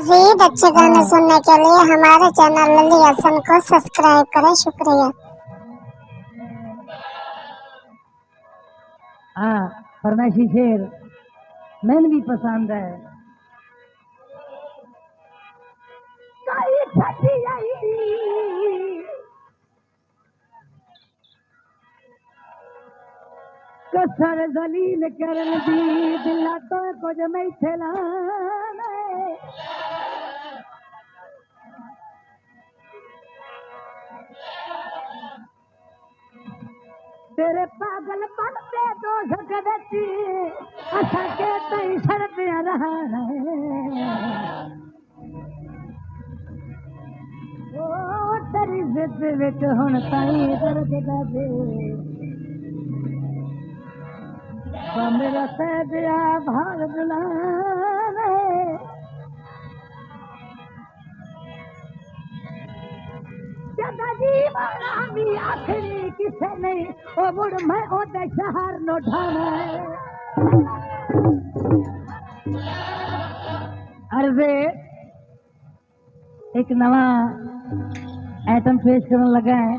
मजीद अच्छे गाने सुनने के लिए हमारे चैनल लली हसन को सब्सक्राइब करें। शुक्रिया। हाँ, फरमाइशी शेर मैंने भी पसंद है। कसर जलील करन दी दिला तो कुछ मैथे लाना तेरे पागल बनते तो सकती अच्छा के तई शर्तियां रहा ओ तेरी जिद विच हुण ताई दर्द दे मेरा सैदिया भाग दिलाने जीवाना भी आखिरी किसे नहीं ओ मुड़ मैं ओदे शहर नो ढाना अर्जे एक नवा आइटम पेश करने लगा है।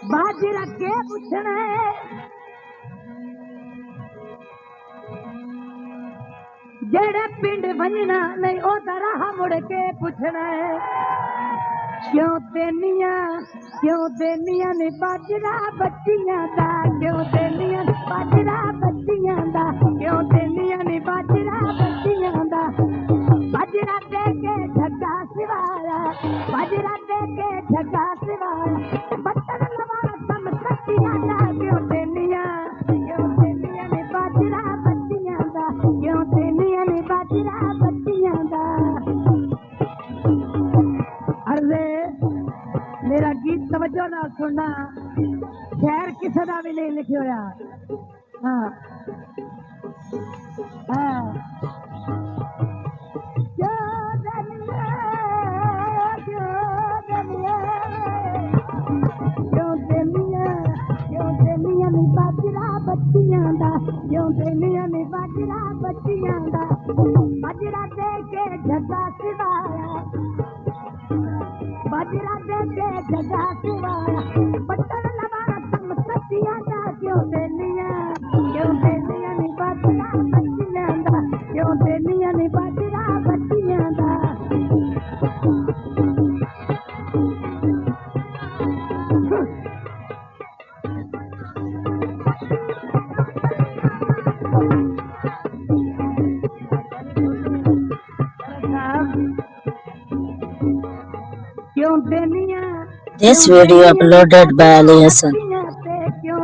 बाजरा के पूछना जेड़े पिंड वजना नहीं ओ राह मुड़ के पूछना क्यों देनिया ने बाजरा बच्चियां दा क्यों देनिया बाजरा बच्चियां दा क्यों देनिया ने बाजरा बच्चियां दा बाजरा दे के झगा सिवाया बाजरा दे के झगा सिवाया बटन लवा सम सच्चियां दा क्यों देनिया ने बाजरा बच्चियां दा क्यों देनिया ने बाजरा बच्चियां दा। अरे मेरा गीत तवज्जो नाल सुनना शहर किसी का भी नहीं लिखे होया। हाँ हाँ बाजरा बच्चियां दा क्यों देनिया ने बाजरा बच्चियां दा बाजरा दे के झगा सिवाया बाजरा दे के झगा सिवाया बटन लगा तुम सच्चियां दा क्यों देनिया ने बाजरा बच्चियां दा क्यों देनिया ने बाजरा बच्चियां दा। This video uploaded by Ali Hassan. क्यों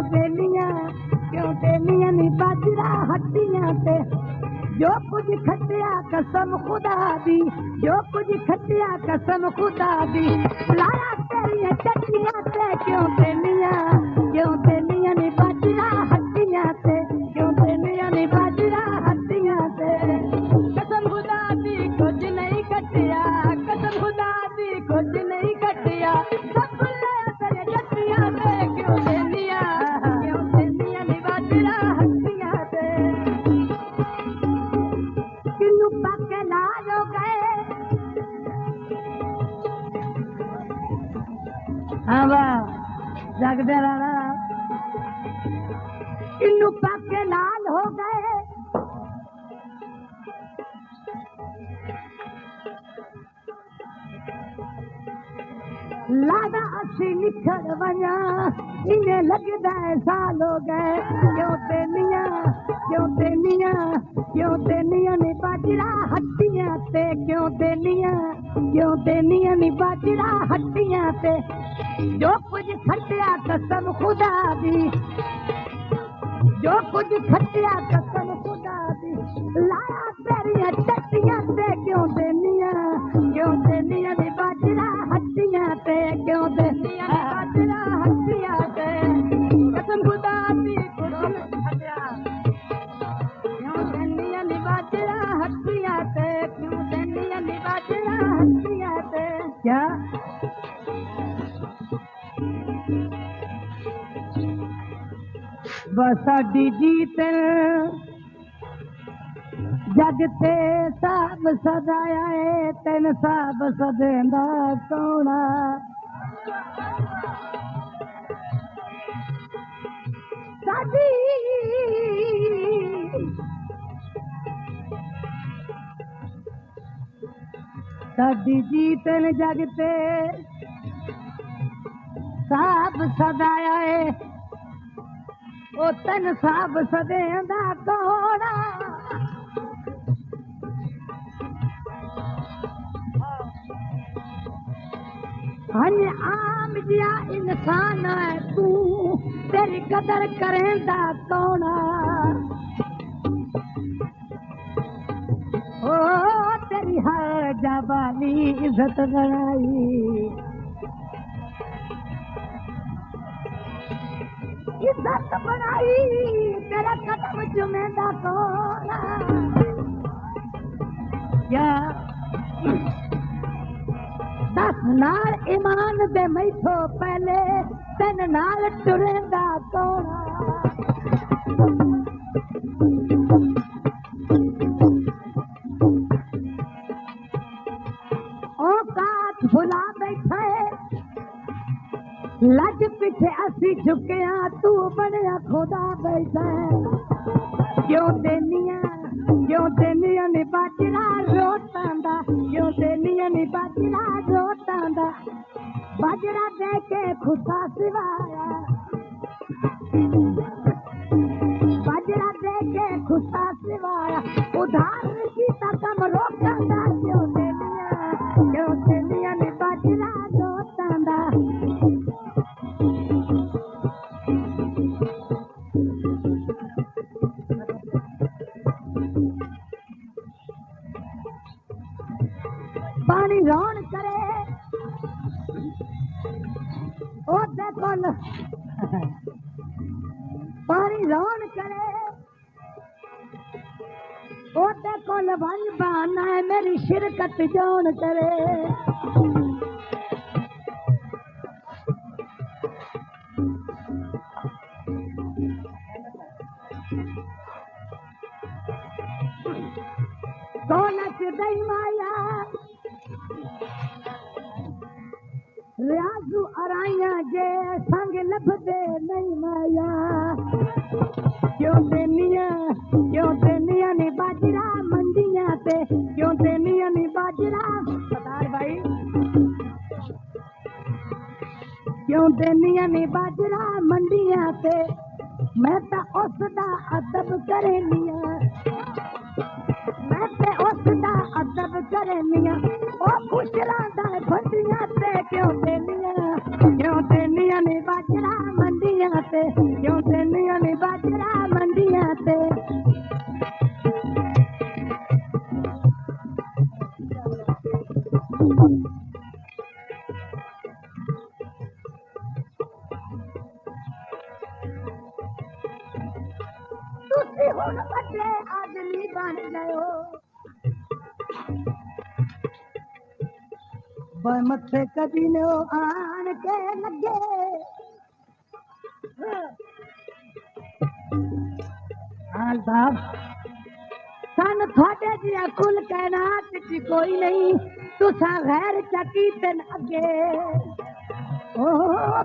देनिया नी बाजरा हड्डियां ते जो कुछ खटिया कसम खुदा दी जो कुछ खटिया कसम खुदा दी लाया तेरी चट्टियां ते क्यों देनिया नी बाजरा हड्डियां ते क्यों देनिया नी बाजरा हड्डियां ते कसम खुदा दी कुछ नहीं खटिया कसम खुदा दी कुछ नहीं खटिया सब ले तेरे चट्टियां ते क्यों देनिया नी बाजरा हड्डियां ते किन्नू पाके लाल हो गए। हाँ वाह जगदे राणा किन्नू पाके लाल हो गए लादा असी निखर वना इन्हें लगदा है साल हो गए क्यों देनिया ने बाजरा हड्डियां ते क्यों देनिया ने बाजरा हड्डियां ते जो कुछ खटिया कसम खुदा दी जो कुछ खटिया कसम खुदा दी लाया तेरिया चट्टियां ते क्यों देनिया ने बाजरा हड्डियां ते क्यों देनिया ने बाजरा हड्डियां ते कसम खुदा दी कुछ खटिया क्यों देनिया ने साडी जीत जग ते सब सदाया है तेन सब सदेंदा कौना साडी साडी जीत जग ते सब सदाया है ओ तेन सब सदेंदा कौना हन आम जिया इंसान है तू तेरी कदर करेंदा कौना ओ तेरी हर जवानी इज्जत बनाई इज्जत बनाई तेरा कदम चुमेंदा कौना या दस नाल ईमान दे मैथो पहले तेन नाल टुरेंदा कौना औकात भुला बैठे लज पिछे असी झुकिया तू बनया खुदा बैठा क्यों देनिया ने बाजरा रोटांदा क्यों देनिया ने बाजरा रोटांदा बाजरा दे के खुदा सिवाया बाजरा दे के खुदा सिवाया उधार की तकम रोटांदा क्यों देनिया ने बाजरा रोटांदा पानी रौन करे ओ देखो पानी रौन करे ओ देखो वन बहाना है मेरी शिरकत जौन करे कौनच दई माया रियाजू अराइया जे संग लभदे नहीं माया क्यों देनिया ने बाजरा मंडिया ते क्यों देनिया ने बाजरा पतार भाई क्यों देनिया ने बाजरा मंडिया ते मैं ता उसदा अदब करे लिया मैं ते उसदा अदब करे लिया ओ खुशरांदा फंडिया ते क्यों देनिया ने बाजरा मंडिया ते क्यों देनिया ने बाजरा मंडिया ते तुसी हुण बड़े आदमी बन गयो मथे कदी नो आन के लगे हाल साहब सन थोड़े जिया कुल कैनात च कोई नहीं तुसा गैर चकी तेन अगे ओ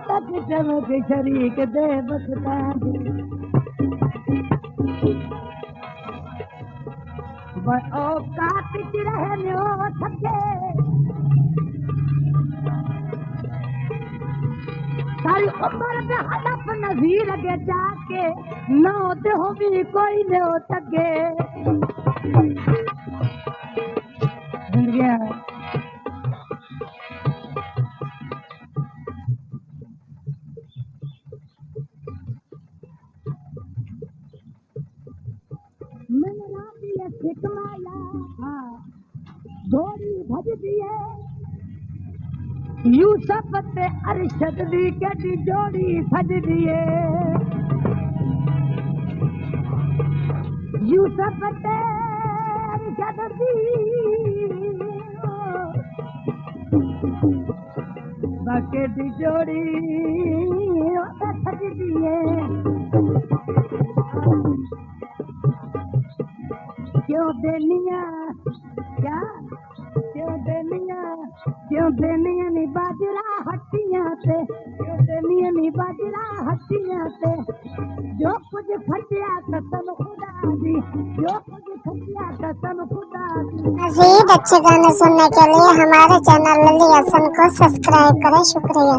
तक चमक शरीक दे बसता ओ कात च रहने ओ थके सारी उम्र पे हदफ नजीर अगे जाके न होते हो भी कोई न हो सके मैंने राती सिकमाया दौड़ी भज दिए यूसुफ ते अरशद दी केडी जोड़ी सज दिए यूसुफ ते अरशद दी बाके दी जोड़ी सज दिए देनिया क्या क्यों देनिया नी बाजरा हट्टियां ते क्यों देनिया नी बाजरा हट्टियां ते जो कुछ फटिया कसम खुदा दी जो कुछ फटिया कसम खुदा दी। मजीद अच्छे गाने सुनने के लिए हमारे चैनल लल्ली हसन को सब्सक्राइब करें। शुक्रिया।